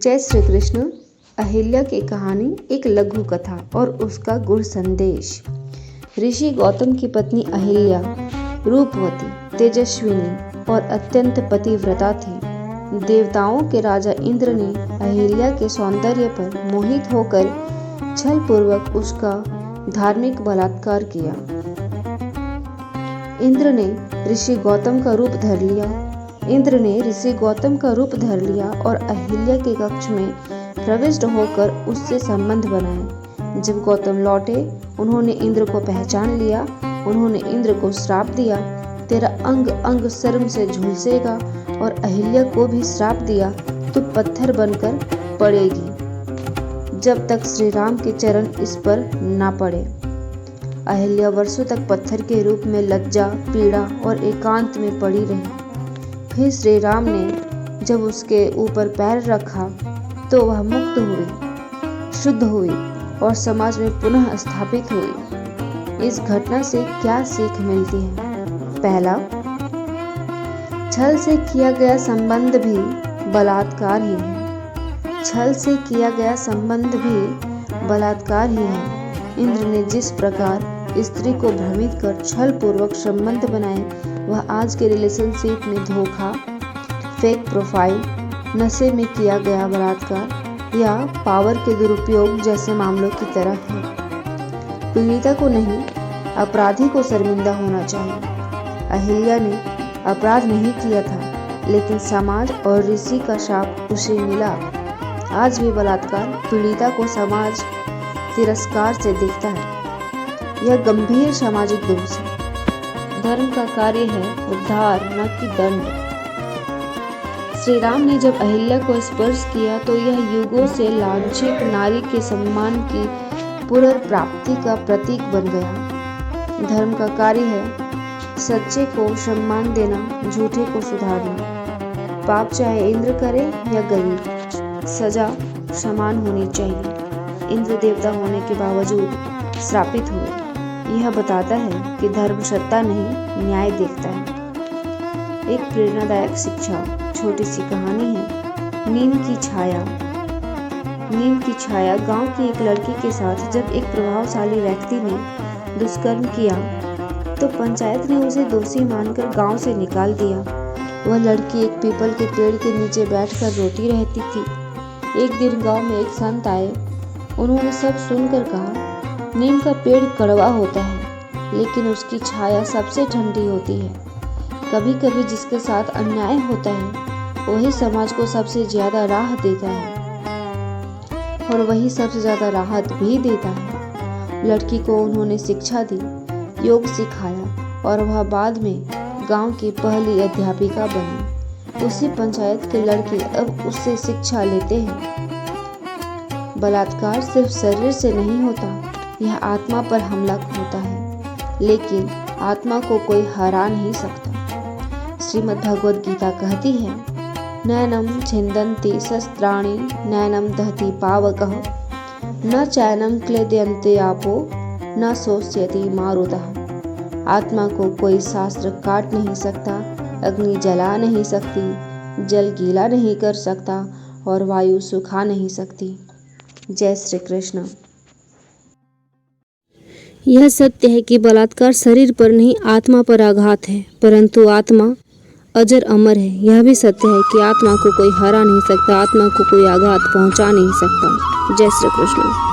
जय श्री कृष्ण। अहिल्या की कहानी एक लघु कथा और उसका गुरु संदेश। ऋषि गौतम की पत्नी अहिल्या रूपवती, तेजस्विनी और अत्यंत पतिव्रता थी। देवताओं के राजा इंद्र ने अहिल्या के सौंदर्य पर मोहित होकर छलपूर्वक उसका धार्मिक बलात्कार किया। इंद्र ने ऋषि गौतम का रूप धर लिया और अहिल्या के कक्ष में प्रविष्ट होकर उससे संबंध बनाए। जब गौतम लौटे, उन्होंने इंद्र को पहचान लिया। उन्होंने इंद्र को श्राप दिया, तेरा अंग अंग शर्म से झुलसेगा, और अहिल्या को भी श्राप दिया, तू पत्थर बनकर पड़ेगी जब तक श्री राम के चरण इस पर ना पड़े। अहिल्या वर्षों तक पत्थर के रूप में लज्जा, पीड़ा और एकांत में पड़ी रही। फिर श्री राम ने जब उसके ऊपर पैर रखा तो वह मुक्त हुई, शुद्ध हुई और समाज में पुनः स्थापित हुई। इस घटना से क्या सीख मिलती है? पहला, छल से किया गया संबंध भी बलात्कार ही है। छल से किया गया संबंध भी बलात्कार ही है। इंद्र ने जिस प्रकार स्त्री को भ्रमित कर छल पूर्वक संबंध बनाए, वह आज के रिलेशनशिप में धोखा, फेक प्रोफाइल, नशे में किया गया बलात्कार या पावर के दुरुपयोग जैसे मामलों की तरह है। पीड़िता को नहीं, अपराधी को शर्मिंदा होना चाहिए। अहिल्या ने अपराध नहीं किया था, लेकिन समाज और ऋषि का शाप उसे मिला। आज भी बलात्कार पीड़िता को समाज तिरस्कार से देखता है। यह गंभीर सामाजिक दोष है। धर्म का कार्य है उद्धार, न कि दंड। श्री राम ने जब अहिल्या को स्पर्श किया तो यह युगों से लांछित नारी के सम्मान की पुनर्प्राप्ति का प्रतीक बन गया। धर्म का कार्य है सच्चे को सम्मान देना, झूठे को सुधारना। पाप चाहे इंद्र करे या गरीब, सजा समान होनी चाहिए। इंद्र देवता होने के बावजूद श्रापित हुए। यह बताता है कि धर्म सत्ता नहीं, न्याय देखता है। एक प्रेरणादायक शिक्षा, छोटी सी कहानी है। नीम की छाया गांव की एक लड़की के साथ जब एक प्रभावशाली व्यक्ति ने दुष्कर्म किया तो पंचायत ने उसे दोषी मानकर गांव से निकाल दिया। वह लड़की एक पीपल के पेड़ के नीचे बैठकर रोती रहती थी। एक दिन गांव में एक संत आए। उन्होंने सब सुनकर कहा, नीम का पेड़ कड़वा होता है, लेकिन उसकी छाया सबसे ठंडी होती है। कभी कभी जिसके साथ अन्याय होता है वही समाज को सबसे ज्यादा राह देता है और वही सबसे ज्यादा राहत भी देता है। लड़की को उन्होंने शिक्षा दी, योग सिखाया और वह बाद में गांव की पहली अध्यापिका बनी। उसी पंचायत के लड़के अब उससे शिक्षा लेते हैं। बलात्कार सिर्फ शरीर से नहीं होता, यह आत्मा पर हमला होता है, लेकिन आत्मा को कोई हरा नहीं सकता। श्रीमद् भगवद गीता कहती है, नैनम छिन्दन्ति शस्त्राणि नैनम दहति पावकः न चैनम क्लेदयन्ते आपो न शोष्यति मारुतः। आत्मा को कोई शास्त्र काट नहीं सकता, अग्नि जला नहीं सकती, जल गीला नहीं कर सकता और वायु सुखा नहीं सकती। जय श्री कृष्ण। यह सत्य है कि बलात्कार शरीर पर नहीं, आत्मा पर आघात है, परंतु आत्मा अजर अमर है। यह भी सत्य है कि आत्मा को कोई हरा नहीं सकता, आत्मा को कोई आघात पहुंचा नहीं सकता। जय श्री कृष्ण।